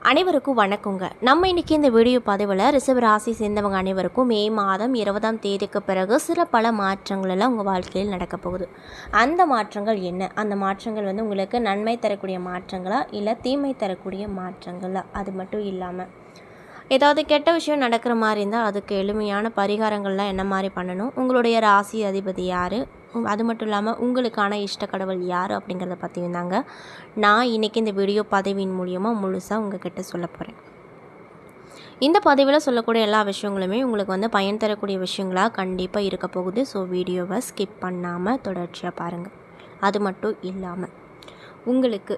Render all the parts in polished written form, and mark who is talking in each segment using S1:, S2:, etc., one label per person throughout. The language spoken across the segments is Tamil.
S1: அனைவருக்கும் வணக்கங்க. நம்ம இன்றைக்கி இந்த வீடியோ பதிவில் ரிஷப ராசி சேர்ந்தவங்க அனைவருக்கும் மே மாதம் 20ஆம் தேதிக்கு பிறகு சில பல மாற்றங்கள் எல்லாம் உங்கள் வாழ்க்கையில் நடக்க போகுது. அந்த மாற்றங்கள் என்ன? அந்த மாற்றங்கள் உங்களுக்கு நன்மை தரக்கூடிய மாற்றங்களா இல்லை தீமை தரக்கூடிய மாற்றங்களா? அது மட்டும் இல்லாமல் ஏதாவது கெட்ட விஷயம் நடக்கிற மாதிரி இருந்தால் அதுக்கு எளிமையான பரிகாரங்கள்லாம் என்ன மாதிரி பண்ணணும், உங்களுடைய ராசி அதிபதி யார், அது மட்டும் இல்லாமல் உங்களுக்கான இஷ்ட கடவுள் யார் அப்படிங்கிறத பற்றியும் தாங்க நான் இன்றைக்கி இந்த வீடியோ பதிவின் மூலியமாக முழுசாக உங்ககிட்ட சொல்ல போகிறேன். இந்த பதிவில் சொல்லக்கூடிய எல்லா விஷயங்களுமே உங்களுக்கு பயன் தரக்கூடிய விஷயங்களாக கண்டிப்பாக இருக்க போகுது. ஸோ வீடியோவை ஸ்கிப் பண்ணாமல் தொடர்ச்சியாக பாருங்கள். அது மட்டும் இல்லாமல் உங்களுக்கு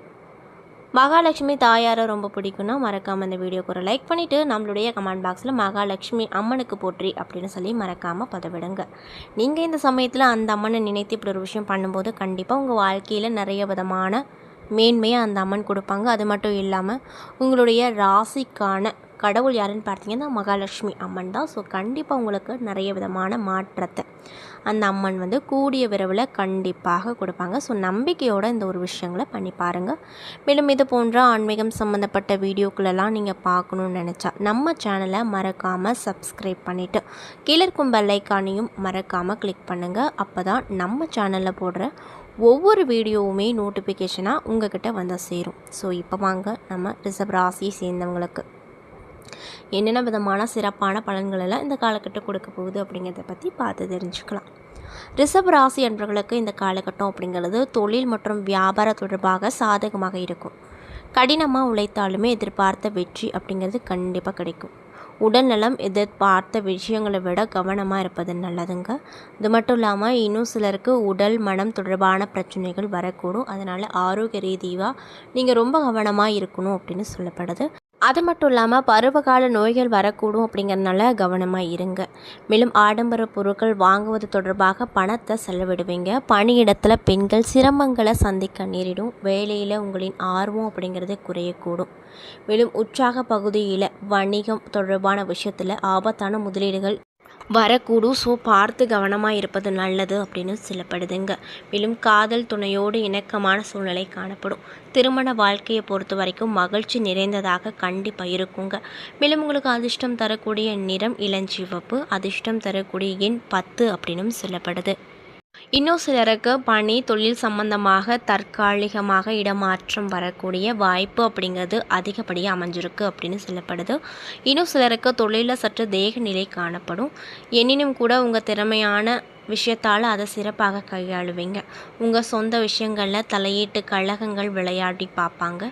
S1: மகாலட்சுமி தாயாரை ரொம்ப பிடிக்குன்னா மறக்காமல் இந்த வீடியோக்கு ஒரு லைக் பண்ணிவிட்டு நம்மளுடைய கமெண்ட் பாக்ஸில் மகாலட்சுமி அம்மனுக்கு போற்றி அப்படின்னு சொல்லி மறக்காமல் பதிவிடுங்க. நீங்கள் இந்த சமயத்தில் அந்த அம்மனை நினைத்து இப்படி ஒரு விஷயம் பண்ணும்போது கண்டிப்பாக உங்கள் வாழ்க்கையில் நிறைய விதமான மேன்மையை அந்த அம்மன் கொடுப்பாங்க. அது மட்டும் இல்லாமல் உங்களுடைய ராசிக்கான கடவுள் யாருன்னு பார்த்தீங்கன்னா மகாலட்சுமி அம்மன் தான். ஸோ கண்டிப்பாக உங்களுக்கு நிறைய விதமான மாற்றத்தை அந்த அம்மன் கூடிய விரைவில் கண்டிப்பாக கொடுப்பாங்க. ஸோ நம்பிக்கையோடு இந்த ஒரு விஷயங்களை பண்ணி பாருங்கள். மேலும் இது போன்ற ஆன்மீகம் சம்மந்தப்பட்ட வீடியோக்களெல்லாம் நீங்கள் பார்க்கணுன்னு நினச்சா நம்ம சேனலை மறக்காமல் சப்ஸ்கிரைப் பண்ணிவிட்டு கீழே இருக்கும் பெல் ஐக்கானையும் மறக்காமல் கிளிக் பண்ணுங்கள். அப்போ தான் நம்ம சேனலில் போடுற ஒவ்வொரு வீடியோவுமே நோட்டிஃபிகேஷனாக உங்கள்கிட்ட வந்து சேரும். ஸோ இப்போ வாங்க நம்ம ரிஷப ராசியை சேர்ந்தவங்களுக்கு என்னென்ன விதமான சிறப்பான பலன்கள் எல்லாம் இந்த காலகட்டம் கொடுக்க போகுது அப்படிங்கிறத பற்றி பார்த்து தெரிஞ்சுக்கலாம். ரிஷப ராசி அன்பர்களுக்கு இந்த காலகட்டம் அப்படிங்கிறது தொழில் மற்றும் வியாபார தொடர்பாக சாதகமாக இருக்கும். கடினமாக உழைத்தாலுமே எதிர்பார்த்த வெற்றி அப்படிங்கிறது கண்டிப்பாக கிடைக்கும். உடல்நலம் எதிர்பார்த்த விஷயங்களை விட கவனமாக இருப்பது நல்லதுங்க. இது மட்டும் இல்லாமல் இன்னும் சிலருக்கு உடல் மனம் தொடர்பான பிரச்சனைகள் வரக்கூடும். அதனால் ஆரோக்கிய ரீதியாக நீங்கள் ரொம்ப கவனமாக இருக்கணும் அப்படின்னு சொல்லப்படுது. அது மட்டும் இல்லாமல் பருவகால நோய்கள் வரக்கூடும் அப்படிங்கிறதுனால கவனமாக இருங்க. மேலும் ஆடம்பர பொருட்கள் வாங்குவது தொடர்பாக பணத்தை செலவிடுவீங்க. பணியிடத்தில் பெண்கள் சிரமங்களை சந்திக்க நேரிடும். வேலையில் உங்களின் ஆர்வம் அப்படிங்கிறது குறையக்கூடும். மேலும் உற்சாக பகுதியில் வணிகம் தொடர்பான விஷயத்தில் ஆபத்தான முதலீடுகள் வரக்கூடும். ஸோ பார்த்து கவனமாக இருப்பது நல்லது அப்படின்னு சொல்லப்படுதுங்க. மேலும் காதல் துணையோடு இணக்கமான சூழ்நிலை காணப்படும். திருமண வாழ்க்கையை பொறுத்த வரைக்கும் மகிழ்ச்சி நிறைந்ததாக கண்டிப்பாக இருக்குங்க. மேலும் உங்களுக்கு அதிர்ஷ்டம் தரக்கூடிய நிறம் இளஞ்சிவப்பு, அதிர்ஷ்டம் தரக்கூடிய எண் 10 அப்படின்னு சொல்லப்படுது. இன்னும் சிலருக்கு பணி தொழில் சம்பந்தமாக தற்காலிகமாக இடமாற்றம் வரக்கூடிய வாய்ப்பு அப்படிங்கிறது அதிகப்படியாக அமைஞ்சிருக்கு அப்படின்னு சொல்லப்படுது. இன்னும் சிலருக்கு தொழிலில் சற்று தேக நிலை காணப்படும். எனினும் கூட உங்கள் திறமையான விஷயத்தால் அதை சிறப்பாக கையாளுவீங்க. உங்கள் சொந்த விஷயங்களில் தலையீட்டு கழகங்கள் விளையாடி பார்ப்பாங்க.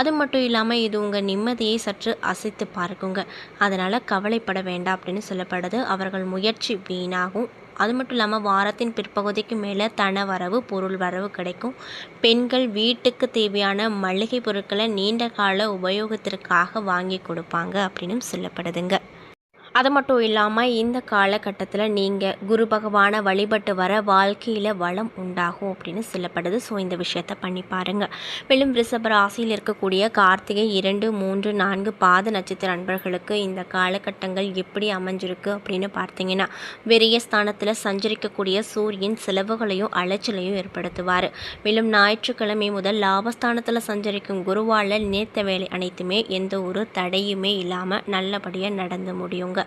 S1: அது மட்டும் இல்லாமல் இது உங்கள் நிம்மதியை சற்று அசைத்து பார்க்குங்க. அதனால் கவலைப்பட வேண்டாம் அப்படின்னு சொல்லப்படுது. அவர்கள் முயற்சி வீணாகும். அது மட்டும் இல்லாமல் வாரத்தின் பிற்பகுதிக்கு மேலே தன வரவு பொருள் வரவு கிடைக்கும். பெண்கள் வீட்டுக்கு தேவையான மளிகை பொருட்களை நீண்ட கால உபயோகத்திற்காக வாங்கி கொடுப்பாங்க அப்படின்னு சொல்லப்படுதுங்க. அது மட்டும் இல்லாமல் இந்த காலகட்டத்தில் நீங்கள் குரு பகவானை வழிபட்டு வர வாழ்க்கையில் வளம் உண்டாகும் அப்படின்னு சொல்லப்படுது. ஸோ இந்த விஷயத்தை பண்ணி பாருங்கள். மேலும் ரிஷப ராசியில் இருக்கக்கூடிய கார்த்திகை 2, 3, 4 பாத நட்சத்திர நண்பர்களுக்கு இந்த காலகட்டங்கள் எப்படி அமைஞ்சிருக்கு அப்படின்னு பார்த்தீங்கன்னா விரய ஸ்தானத்தில் சஞ்சரிக்கக்கூடிய சூரியன் செலவுகளையும் அலைச்சலையும் ஏற்படுத்துவார். மேலும் ஞாயிற்றுக்கிழமை முதல் லாபஸ்தானத்தில் சஞ்சரிக்கும் குருவால் நினைத்த வேலை அனைத்துமே எந்த ஒரு தடையுமே இல்லாமல் நல்லபடியாக நடந்து முடியுங்க.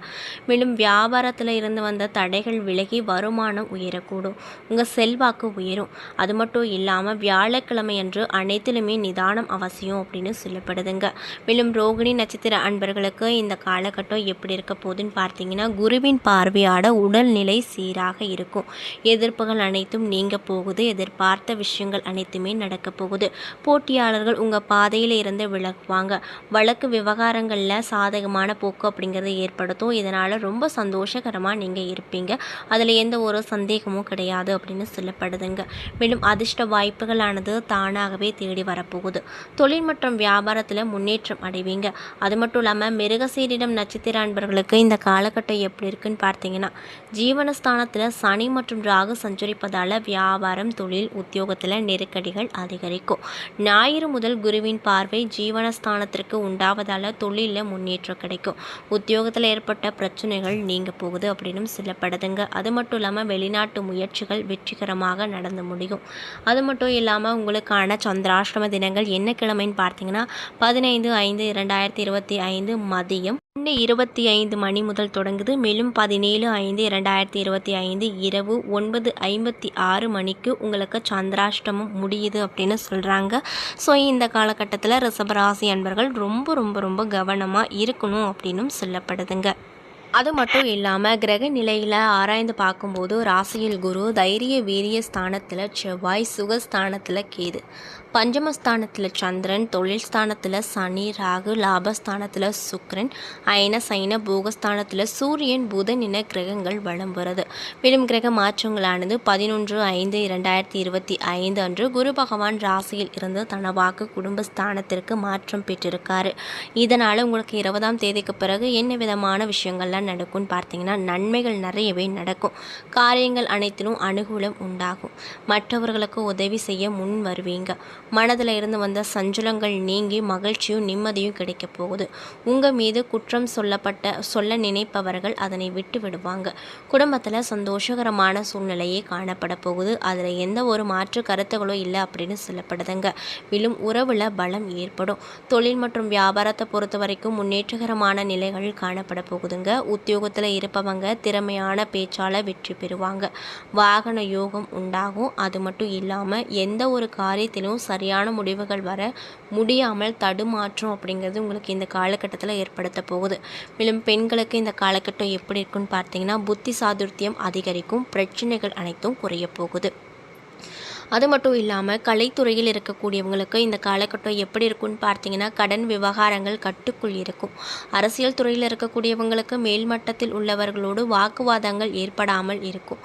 S1: மேலும் வியாபாரத்தில் இருந்து வந்த தடைகள் விலகி வருமானம் உயரக்கூடும். உங்கள் செல்வாக்கு உயரும். அது மட்டும் இல்லாமல் வியாழக்கிழமை அன்று அனைத்திலுமே நிதானம் அவசியம் அப்படின்னு சொல்லப்படுதுங்க. மேலும் ரோகிணி நட்சத்திர அன்பர்களுக்கு இந்த காலகட்டம் எப்படி இருக்க போகுதுன்னு பார்த்தீங்கன்னா குருவின் பார்வையாட உடல்நிலை சீராக இருக்கும். எதிர்ப்புகள் அனைத்தும் நீங்க போகுது. எதிர்பார்த்த விஷயங்கள் அனைத்துமே நடக்க போகுது. போட்டியாளர்கள் உங்கள் பாதையில் இருந்து விலகுவாங்க. வழக்கு விவகாரங்களில் சாதகமான போக்கு அப்படிங்கிறது ஏற்படுத்தும். இதனால் ரொம்ப சந்தோஷகரமாக நீங்கள் இருப்பீங்க. அதில் எந்த ஒரு சந்தேகமும் கிடையாது அப்படின்னு சொல்லப்படுதுங்க. மேலும் அதிர்ஷ்ட வாய்ப்புகளானது தானாகவே தேடி வரப்போகுது. தொழில் மற்றும் வியாபாரத்தில் முன்னேற்றம் அடைவீங்க. அது மட்டும் இல்லாமல் மிருகசீரிடம் நட்சத்திர அன்பர்களுக்கு இந்த காலகட்டம் எப்படி இருக்குன்னு பார்த்தீங்கன்னா ஜீவனஸ்தானத்தில் சனி மற்றும் ராகு சஞ்சரிப்பதால் வியாபாரம் தொழில் உத்தியோகத்தில் நெருக்கடிகள் அதிகரிக்கும். ஞாயிறு முதல் குருவின் பார்வை ஜீவனஸ்தானத்திற்கு உண்டாவதால் தொழிலில் முன்னேற்றம் கிடைக்கும். உத்தியோகத்தில் ஏற்பட்ட சம்பந்தப்பட்ட பிரச்சனைகள் நீங்க போகுது அப்படின்னும் சொல்லப்படுதுங்க. அது மட்டும் இல்லாமல் வெளிநாட்டு முயற்சிகள் வெற்றிகரமாக நடந்து முடியும். அது மட்டும் இல்லாமல் உங்களுக்கான சந்திராஷ்டம தினங்கள் என்ன கிழமைன்னு பார்த்தீங்கன்னா 15/5/2025 மதியம் 1:25 மணி முதல் தொடங்குது. மேலும் 17/5/2025 இரவு 9:56 மணிக்கு உங்களுக்கு சந்திராஷ்டமம் முடியுது அப்படின்னு சொல்கிறாங்க. ஸோ இந்த காலகட்டத்தில் ரிஷபராசி அன்பர்கள் ரொம்ப ரொம்ப ரொம்ப கவனமாக இருக்கணும் அப்படின்னும் சொல்லப்படுதுங்க. அது மட்டும் இல்லாமல் கிரக நிலையில் ஆராய்ந்து பார்க்கும்போது ராசியில் குரு, தைரிய வீரிய ஸ்தானத்தில் செவ்வாய், சுகஸ்தானத்தில் கேது, பஞ்சமஸ்தானத்தில் சந்திரன், தொழில் ஸ்தானத்தில் சனி, ராகு, லாபஸ்தானத்தில் சுக்கிரன், அயன சைன போகஸ்தானத்தில் சூரியன், புதன் என கிரகங்கள் வலம் வருது. மேலும் கிரக மாற்றங்களானது 11/5/2025 அன்று குரு பகவான் ராசியில் இருந்து தனவாக்கு குடும்பஸ்தானத்திற்கு மாற்றம் பெற்றிருக்காரு. இதனால் உங்களுக்கு 20ஆம் தேதிக்கு பிறகு என்ன விதமான விஷயங்கள்லாம் நடக்கும்னு பார்த்தீங்கன்னா நன்மைகள் நிறையவே நடக்கும். காரியங்கள் அனைத்திலும் அனுகூலம் உண்டாகும். மற்றவர்களுக்கு உதவி செய்ய முன் வருவீங்க. மனதில் இருந்து வந்த சஞ்சலங்கள் நீங்கி மகிழ்ச்சியும் நிம்மதியும் கிடைக்க போகுது. உங்கள் மீது குற்றம் சொல்ல நினைப்பவர்கள் அதனை விட்டு விடுவாங்க. குடும்பத்தில் சந்தோஷகரமான சூழ்நிலையே காணப்பட போகுது. அதில் எந்த ஒரு மாற்று கருத்துகளும் இல்லை அப்படின்னு சொல்லப்படுதுங்க. மேலும் உறவில் பலம் ஏற்படும். தொழில் மற்றும் வியாபாரத்தை பொறுத்த வரைக்கும் முன்னேற்றகரமான நிலைகள் காணப்பட போகுதுங்க. உத்தியோகத்தில் இருப்பவங்க திறமையான பேச்சால் வெற்றி பெறுவாங்க. வாகன யோகம் உண்டாகும். அது மட்டும் இல்லாமல் எந்த ஒரு காரியத்திலும் சரியான முடிவுகள் வர முடியாமல் தடுமாற்றம் அப்படிங்கிறது உங்களுக்கு இந்த காலகட்டத்தில் ஏற்படுத்த போகுது. மேலும் பெண்களுக்கு இந்த காலகட்டம் எப்படி இருக்குன்னு பார்த்தீங்கன்னா புத்தி சாதுர்த்தியம் அதிகரிக்கும். பிரச்சனைகள் அனைத்தும் குறைய போகுது. அது மட்டும் இல்லாமல் கலைத்துறையில் இருக்கக்கூடியவங்களுக்கு இந்த காலகட்டம் எப்படி இருக்குன்னு பார்த்தீங்கன்னா கடன் விவகாரங்கள் கட்டுக்குள் இருக்கும். அரசியல் துறையில் இருக்கக்கூடியவங்களுக்கு மேல்மட்டத்தில் உள்ளவர்களோடு வாக்குவாதங்கள் ஏற்படாமல் இருக்கும்.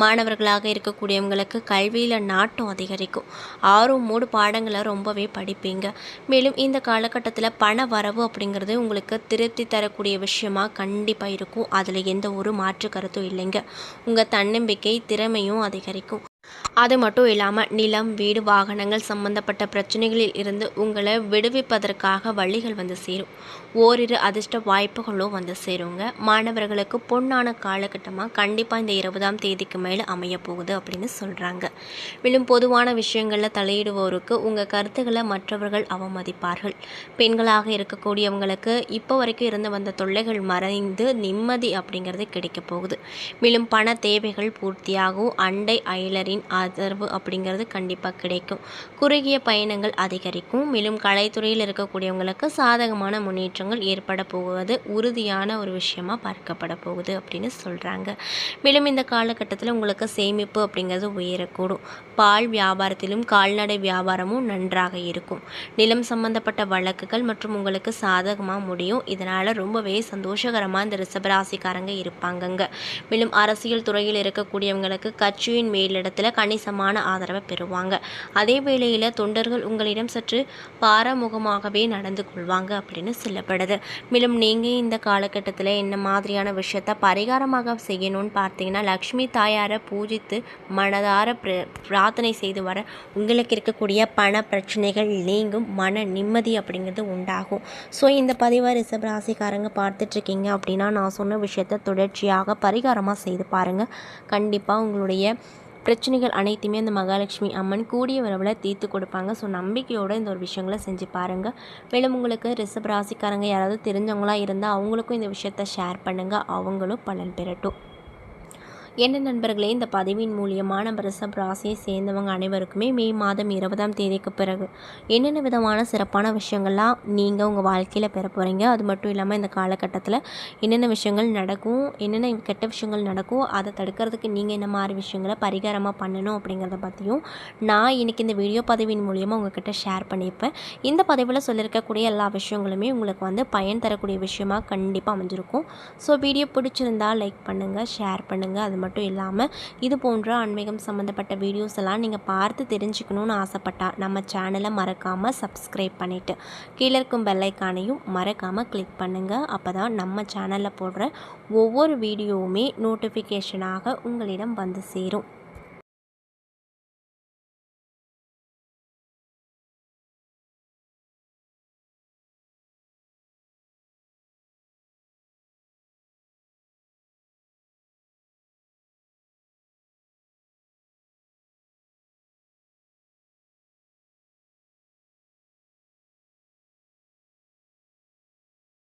S1: மாணவர்களாக இருக்கக்கூடியவங்களுக்கு கல்வியில் நாட்டம் அதிகரிக்கும். ஆர்வமோடு பாடங்களை ரொம்பவே படிப்பீங்க. மேலும் இந்த காலகட்டத்தில் பண வரவு அப்படிங்கிறது உங்களுக்கு திருப்தி தரக்கூடிய விஷயமா கண்டிப்பாக இருக்கும். அதில் எந்த ஒரு மாற்று கருத்தும் இல்லைங்க. உங்கள் தன்னம்பிக்கை திறமையும் அதிகரிக்கும். அது மட்டும் இல்லாமல் நிலம், வீடு, வாகனங்கள் சம்பந்தப்பட்ட பிரச்சனைகளில் இருந்து உங்களை விடுவிப்பதற்காக வழிகள் வந்து சேரும். ஓரிரு அதிர்ஷ்ட வாய்ப்புகளும் வந்து சேருங்க. மாணவர்களுக்கு பொன்னான காலகட்டமாக கண்டிப்பாக இந்த 20ஆம் தேதிக்கு மேலே அமைய போகுது அப்படின்னு சொல்கிறாங்க. மேலும் பொதுவான விஷயங்களில் தலையிடுவோருக்கு உங்கள் கருத்துக்களை மற்றவர்கள் அவமதிப்பார்கள். பெண்களாக இருக்கக்கூடியவங்களுக்கு இப்போ வரைக்கும் இருந்து வந்த தொல்லைகள் மறைந்து நிம்மதி அப்படிங்கிறது கிடைக்க போகுது. மேலும் பண தேவைகள் பூர்த்தியாகும். அண்டை அயலரின் ஆதரவு அப்படிங்கிறது கண்டிப்பாக கிடைக்கும். குறுகிய பயணங்கள் அதிகரிக்கும். மேலும் கலைத்துறையில் இருக்கக்கூடியவங்களுக்கு சாதகமான முன்னேற்றங்கள் ஏற்பட போவது உறுதியான ஒரு விஷயமா பார்க்கப்பட போகுது அப்படின்னு சொல்கிறாங்க. மேலும் இந்த காலகட்டத்தில் உங்களுக்கு சேமிப்பு அப்படிங்கிறது உயரக்கூடும். பால் வியாபாரத்திலும் கால்நடை வியாபாரமும் நன்றாக இருக்கும். நிலம் சம்பந்தப்பட்ட வழக்குகள் மற்றும் உங்களுக்கு சாதகமாக முடியும். இதனால் ரொம்பவே சந்தோஷகரமாக இந்த ரிஷபராசிக்காரங்க இருப்பாங்கங்க. மேலும் அரசியல் துறையில் இருக்கக்கூடியவங்களுக்கு கட்சியின் மேலிடத்தில் கணிசமான ஆதரவை பெறுவாங்க. அதே வேளையில் தொண்டர்கள் உங்களிடம் சற்று பாரமுகமாகவே நடந்து கொள்வாங்க அப்படின்னு சொல்லப்படுது. மேலும் நீங்கள் இந்த காலகட்டத்தில் என்ன மாதிரியான விஷயத்தை பரிகாரமாக செய்யணும்னு பார்த்தீங்கன்னா லக்ஷ்மி தாயாரை பூஜித்து மனதார பிரார்த்தனை செய்து வர உங்களுக்கு இருக்கக்கூடிய பண பிரச்சனைகள் நீங்கும். மன நிம்மதி அப்படிங்கிறது உண்டாகும். ஸோ இந்த பதிவை ரிஷபராசிக்காரங்க பார்த்துட்ருக்கீங்க அப்படின்னா நான் சொன்ன விஷயத்தை தொடர்ச்சியாக பரிகாரமாக செய்து பாருங்கள். கண்டிப்பாக உங்களுடைய பிரச்சனைகள் அனைத்துமே அந்த மகாலட்சுமி அம்மன் கூடிய விரைவில் தீர்த்து கொடுப்பாங்க. ஸோ நம்பிக்கையோடு இந்த ஒரு விஷயங்களை செஞ்சு பாருங்கள். மேலும் உங்களுக்கு ரிஷபராசிக்காரங்க யாராவது தெரிஞ்சவங்களாக இருந்தால் அவங்களுக்கும் இந்த விஷயத்தை ஷேர் பண்ணுங்கள். அவங்களும் பலன் பெறட்டும். என்ன நண்பர்களே, இந்த பதிவின் மூலியமாக நம்ம ரிஷப ராசியை சேர்ந்தவங்க அனைவருக்குமே மே மாதம் 20ஆம் தேதிக்கு பிறகு என்னென்ன விதமான சிறப்பான விஷயங்கள்லாம் நீங்கள் உங்கள் வாழ்க்கையில் பெற போகிறீங்க, அது மட்டும் இல்லாமல் இந்த காலகட்டத்தில் என்னென்ன விஷயங்கள் நடக்கும், என்னென்ன கெட்ட விஷயங்கள் நடக்கும், அதை தடுக்கிறதுக்கு நீங்கள் என்ன மாதிரி விஷயங்களை பரிகாரமாக பண்ணணும் அப்படிங்கிறத பற்றியும் நான் இன்றைக்கி இந்த வீடியோ பதிவின் மூலியமாக உங்கள்கிட்ட ஷேர் பண்ணியிருப்பேன். இந்த பதிவில் சொல்லியிருக்கக்கூடிய எல்லா விஷயங்களுமே உங்களுக்கு வந்து பயன் தரக்கூடிய விஷயமாக கண்டிப்பாக அமைஞ்சிருக்கும். ஸோ வீடியோ பிடிச்சிருந்தால் லைக் பண்ணுங்கள், ஷேர் பண்ணுங்கள். அது மட்டும் இல்லாமல் இது போன்ற ஆன்மீகம் சம்மந்தப்பட்ட வீடியோஸ் எல்லாம் நீங்கள் பார்த்து தெரிஞ்சுக்கணுன்னு ஆசைப்பட்டால் நம்ம சேனலை மறக்காமல் சப்ஸ்கிரைப் பண்ணிவிட்டு கீழே இருக்கும் பெல் ஐக்கானையும் மறக்காமல் கிளிக் பண்ணுங்கள். அப்போ தான் நம்ம சேனலில் போடுற ஒவ்வொரு வீடியோவுமே நோட்டிஃபிகேஷனாக உங்களிடம் வந்து சேரும்.